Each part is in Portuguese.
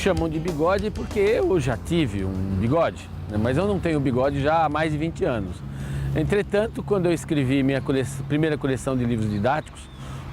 chamam de bigode porque eu já tive um bigode, né? Mas eu não tenho bigode já há mais de 20 anos. Entretanto, quando eu escrevi minha primeira coleção de livros didáticos,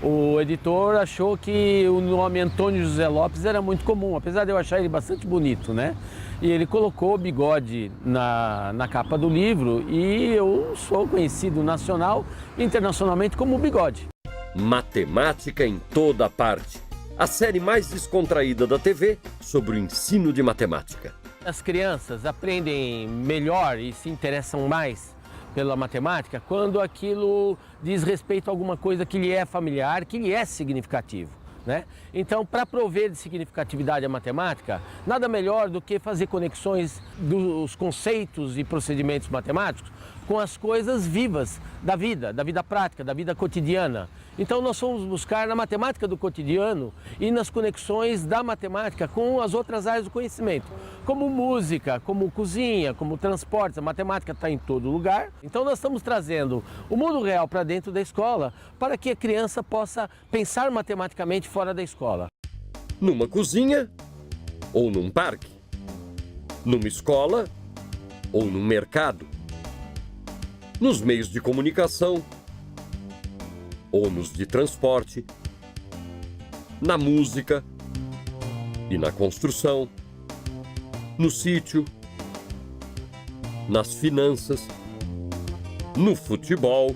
o editor achou que o nome Antônio José Lopes era muito comum, apesar de eu achar ele bastante bonito, né? E ele colocou o bigode na capa do livro e eu sou conhecido nacional e internacionalmente como Bigode. Matemática em toda parte. A série mais descontraída da TV sobre o ensino de matemática. As crianças aprendem melhor e se interessam mais pela matemática quando aquilo diz respeito a alguma coisa que lhe é familiar, que lhe é significativo, né? Então, para prover de significatividade à matemática, nada melhor do que fazer conexões dos conceitos e procedimentos matemáticos com as coisas vivas da vida prática, da vida cotidiana. Então nós fomos buscar na matemática do cotidiano e nas conexões da matemática com as outras áreas do conhecimento, como música, como cozinha, como transportes. A matemática está em todo lugar. Então nós estamos trazendo o mundo real para dentro da escola para que a criança possa pensar matematicamente fora da escola. Numa cozinha ou num parque, numa escola ou num mercado, nos meios de comunicação ou nos de transporte, na música e na construção, no sítio, nas finanças, no futebol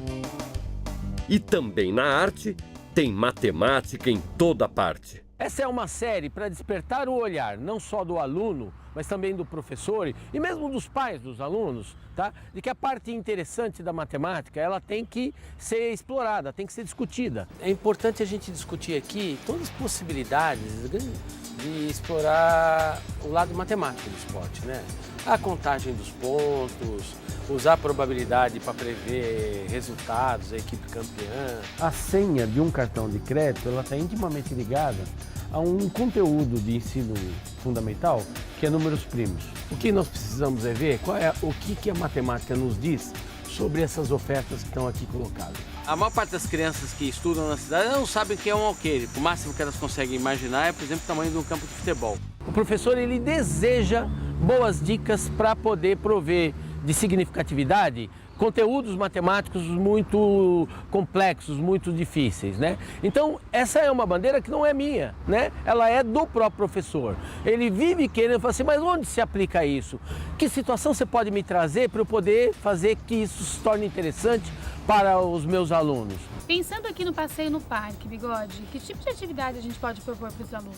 e também na arte, tem matemática em toda parte. Essa é uma série para despertar o olhar, não só do aluno, mas também do professor e mesmo dos pais dos alunos, tá? De que a parte interessante da matemática, ela tem que ser explorada, tem que ser discutida. É importante a gente discutir aqui todas as possibilidades de explorar o lado matemático do esporte, né? A contagem dos pontos, usar a probabilidade para prever resultados, a equipe campeã. A senha de um cartão de crédito, ela está intimamente ligada a um conteúdo de ensino fundamental, que é números primos. O que nós precisamos é ver o que a matemática nos diz sobre essas ofertas que estão aqui colocadas. A maior parte das crianças que estudam na cidade não sabem o que é um alqueire. O máximo que elas conseguem imaginar é, por exemplo, o tamanho de um campo de futebol. O professor, ele deseja boas dicas para poder prover de significatividade conteúdos matemáticos muito complexos, muito difíceis, né? Então, essa é uma bandeira que não é minha, né? Ela é do próprio professor. Ele vive querendo falar assim, mas onde se aplica isso? Que situação você pode me trazer para eu poder fazer que isso se torne interessante para os meus alunos? Pensando aqui no passeio no parque, Bigode, que tipo de atividade a gente pode propor para os alunos?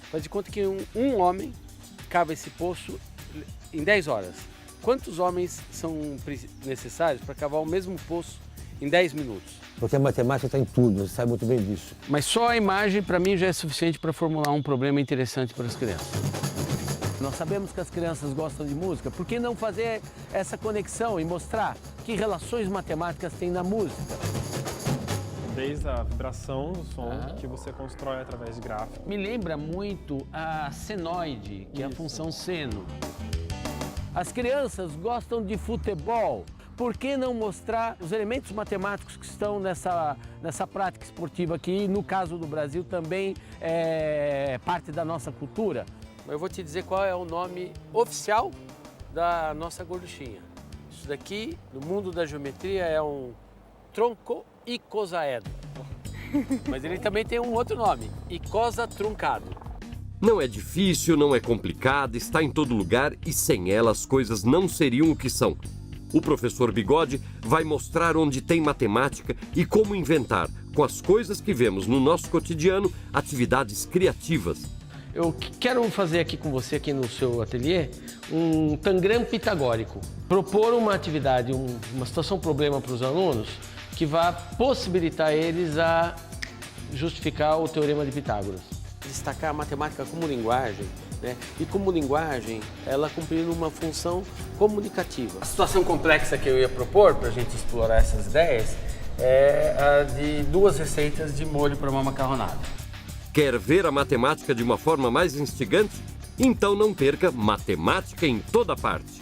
Faz de conta que um homem cava esse poço em 10 horas. Quantos homens são necessários para cavar o mesmo poço em 10 minutos? Porque a matemática está em tudo, você sabe muito bem disso. Mas só a imagem, para mim, já é suficiente para formular um problema interessante para as crianças. Nós sabemos que as crianças gostam de música, por que não fazer essa conexão e mostrar que relações matemáticas tem na música? Desde a vibração do som que você constrói através de gráficos. Me lembra muito a senoide, que é a função seno. As crianças gostam de futebol. Por que não mostrar os elementos matemáticos que estão nessa prática esportiva que, no caso do Brasil, também é parte da nossa cultura? Eu vou te dizer qual é o nome oficial da nossa gorduchinha. Isso daqui, no mundo da geometria, é um tronco-icosaedro. Mas ele também tem um outro nome, icosa truncado. Não é difícil, não é complicado, está em todo lugar e sem ela as coisas não seriam o que são. O professor Bigode vai mostrar onde tem matemática e como inventar, com as coisas que vemos no nosso cotidiano, atividades criativas. Eu quero fazer aqui com você, aqui no seu ateliê, um tangram pitagórico. Propor uma atividade, uma situação problema para os alunos que vá possibilitar eles a justificar o teorema de Pitágoras. Destacar a matemática como linguagem, né? E como linguagem, ela cumprindo uma função comunicativa. A situação complexa que eu ia propor para a gente explorar essas ideias é a de 2 receitas de molho para uma macarronada. Quer ver a matemática de uma forma mais instigante? Então não perca Matemática em Toda Parte.